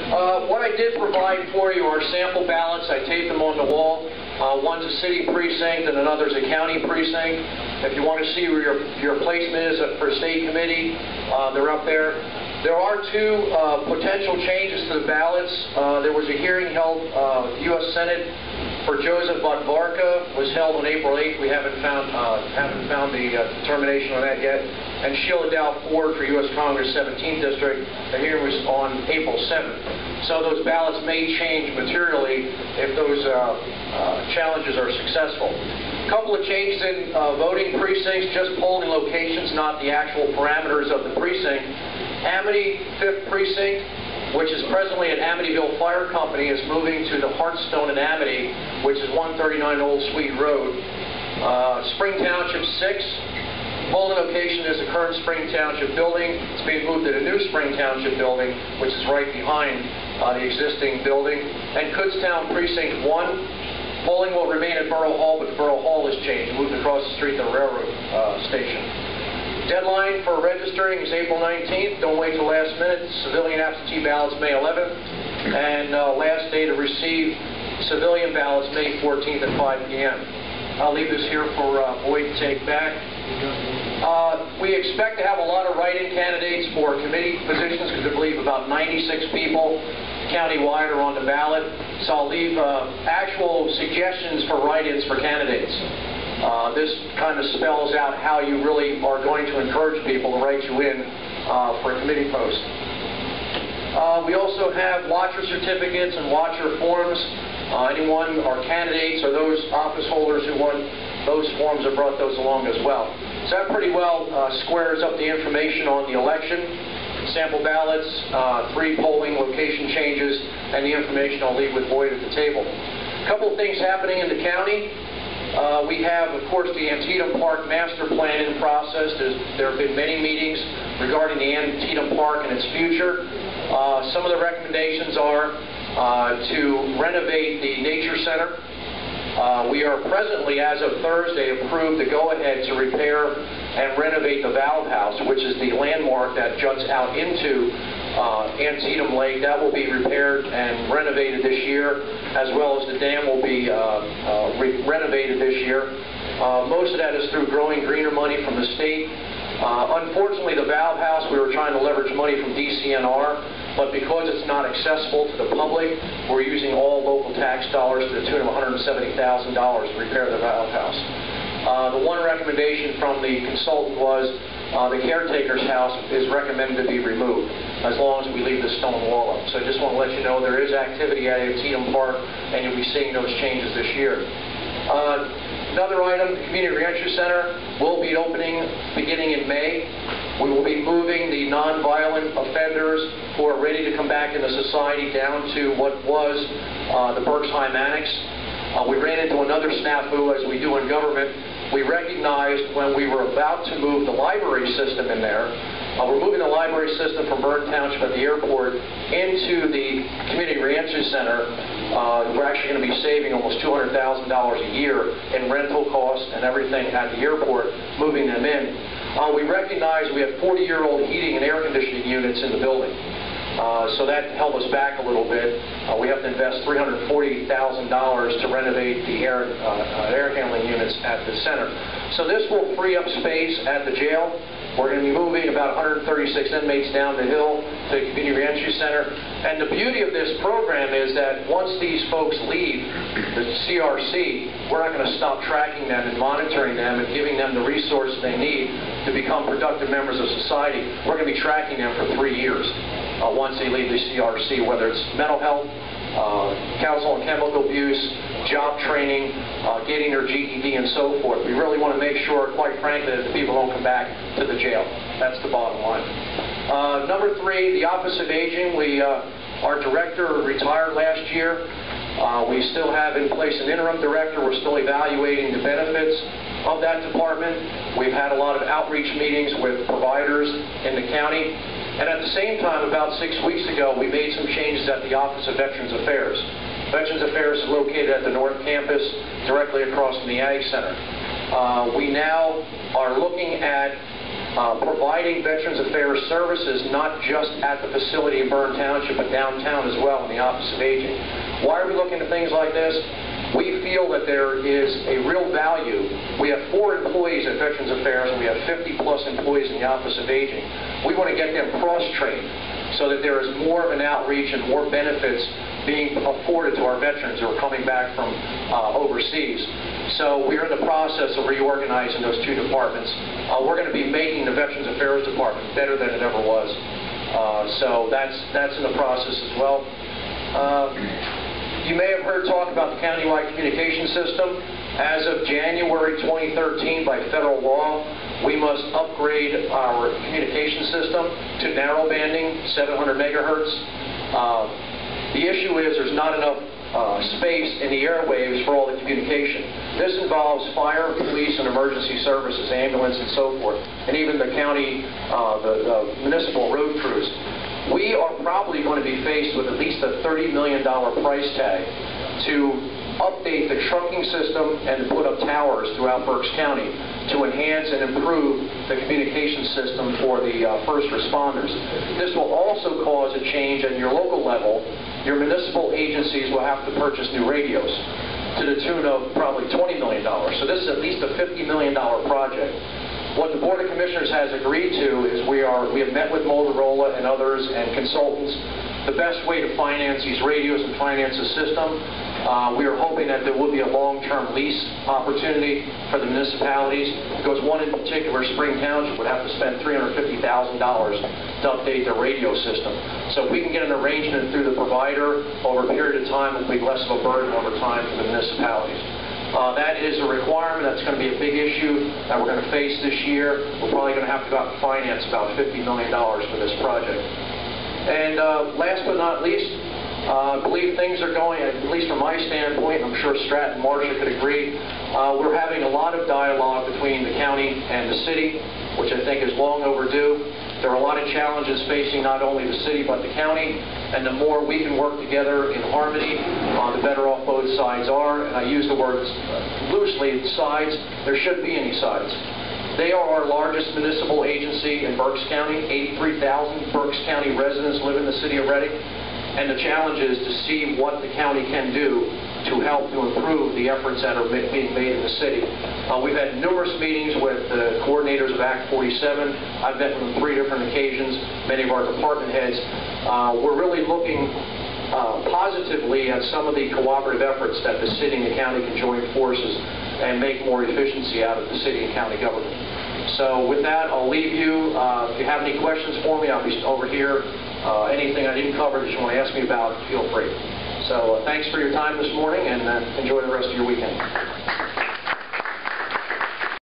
What I did provide for you are sample ballots. I taped them on the wall. One's a city precinct and another's a county precinct. If you want to see where your placement is for state committee, they're up there. There are two potential changes to the ballots. There was a hearing held at the U.S. Senate for Joseph Barnhardt, was held on April 8th. We haven't found the determination on that yet. And Sheila Dow Ford for U.S. Congress 17th District. The hearing was on April 7th. So those ballots may change materially if those challenges are successful. A couple of changes in voting precincts, just polling locations, not the actual parameters of the precinct. Amity 5th Precinct, which is presently at Amityville Fire Company, is moving to the Hearthstone in Amity, which is 139 Old Sweet Road. Spring Township 6, polling location is the current Spring Township building. It's being moved to the new Spring Township building, which is right behind the existing building. And Kutztown Precinct 1, polling will remain at Borough Hall, but the Borough Hall is changed, moved across the street to the railroad station. Deadline for registering is April 19th. Don't wait till last minute. Civilian absentee ballots May 11th. And last day to receive civilian ballots May 14th at 5 p.m. I'll leave this here for Boyd to take back. We expect to have a lot of write-in candidates for committee positions because I believe about 96 people countywide are on the ballot. So I'll leave actual suggestions for write-ins for candidates. This kind of spells out how you really are going to encourage people to write you in for a committee post. We also have watcher certificates and watcher forms. Anyone, our candidates or those office holders who want those forms have brought those along as well. So that pretty well squares up the information on the election. Sample ballots, 3 polling location changes, and the information I'll leave with Boyd at the table. A couple of things happening in the county. We have, of course, the Antietam Park Master Plan in process. There have been many meetings regarding the Antietam Park and its future. Some of the recommendations are to renovate the Nature Center. We are presently, as of Thursday, approved the go-ahead to repair and renovate the Valve House, which is the landmark that juts out into Antietam Lake. That will be repaired and renovated this year, as well as the dam will be renovated this year. Most of that is through growing greener money from the state. Unfortunately, the Valve House, we were trying to leverage money from DCNR, but because it's not accessible to the public, we're using all local tax dollars to the tune of $170,000 to repair the Valve House. The one recommendation from the consultant was the caretaker's house is recommended to be removed as long as we leave the stone wall up. So I just want to let you know there is activity at Antietam Park, and you'll be seeing those changes this year. Another item, the Community Reentry Center will be opening beginning in May. We will be moving the nonviolent offenders who are ready to come back into society down to what was the Berks Annex. We ran into another snafu, as we do in government. We recognized when we were about to move the library system in there, we're moving the library system from Bern Township at the airport into the Community Reentry Center. We're actually going to be saving almost $200,000 a year in rental costs and everything at the airport, moving them in. We recognize we have 40-year-old heating and air conditioning units in the building. So that held us back a little bit. We have to invest $340,000 to renovate the air handling units at the center. So this will free up space at the jail. We're going to be moving about 136 inmates down the hill to the Community Reentry Center. And the beauty of this program is that once these folks leave the CRC, we're not going to stop tracking them and monitoring them and giving them the resources they need to become productive members of society. We're going to be tracking them for 3 years once they leave the CRC, whether it's mental health, counsel and chemical abuse, job training, getting their GED, and so forth. We really want to make sure, quite frankly, that the people don't come back to the jail. That's the bottom line. Number 3, the Office of Aging. Our director retired last year. We still have in place an interim director. We're still evaluating the benefits of that department. We've had a lot of outreach meetings with providers in the county. And at the same time, about 6 weeks ago, we made some changes at the Office of Veterans Affairs. Veterans Affairs is located at the North Campus, directly across from the Ag Center. We now are looking at providing Veterans Affairs services not just at the facility in Bern Township, but downtown as well in the Office of Aging. Why are we looking at things like this? We feel that there is a real value. We have 4 employees at Veterans Affairs, and we have 50-plus employees in the Office of Aging. We want to get them cross-trained so that there is more of an outreach and more benefits being afforded to our veterans who are coming back from overseas. So we're in the process of reorganizing those 2 departments. We're going to be making the Veterans Affairs Department better than it ever was. So that's in the process as well. You may have heard talk about the countywide communication system. As of January 2013, by federal law, we must upgrade our communication system to narrowbanding, 700 megahertz. The issue is there's not enough space in the airwaves for all the communication. This involves fire, police, and emergency services, ambulance, and so forth, and even the county, the municipal road crews. We are probably going to be faced with at least a $30 million price tag to update the trucking system and to put up towers throughout Berks County to enhance and improve the communication system for the first responders. This will also cause a change at your local level. Your municipal agencies will have to purchase new radios to the tune of probably $20 million. So this is at least a $50 million project. What the Board of Commissioners has agreed to is we have met with Motorola and others and consultants the best way to finance these radios and finance the system. We are hoping that there will be a long-term lease opportunity for the municipalities, because one in particular, Spring Township, would have to spend $350,000 to update their radio system. So if we can get an arrangement through the provider over a period of time, it will be less of a burden over time for the municipalities. That is a requirement. That's going to be a big issue that we're going to face this year. We're probably going to have to go out and finance about $50 million for this project. And last but not least, I believe things are going, at least from my standpoint, and I'm sure Stratton and Marcia could agree, we're having a lot of dialogue between the county and the city, which I think is long overdue. There are a lot of challenges facing not only the city but the county, and the more we can work together in harmony, the better off both sides are. And I use the words loosely, sides. There shouldn't be any sides. They are our largest municipal agency in Berks County. 83,000 Berks County residents live in the city of Reading. And the challenge is to see what the county can do to help to improve the efforts that are being made in the city. We've had numerous meetings with the coordinators of Act 47. I've met with them 3 different occasions, many of our department heads. We're really looking positively at some of the cooperative efforts that the city and the county can join forces and make more efficiency out of the city and county government. So with that, I'll leave you. If you have any questions for me, I'll be over here. Anything I didn't cover that you want to ask me about, feel free. So thanks for your time this morning, and enjoy the rest of your weekend.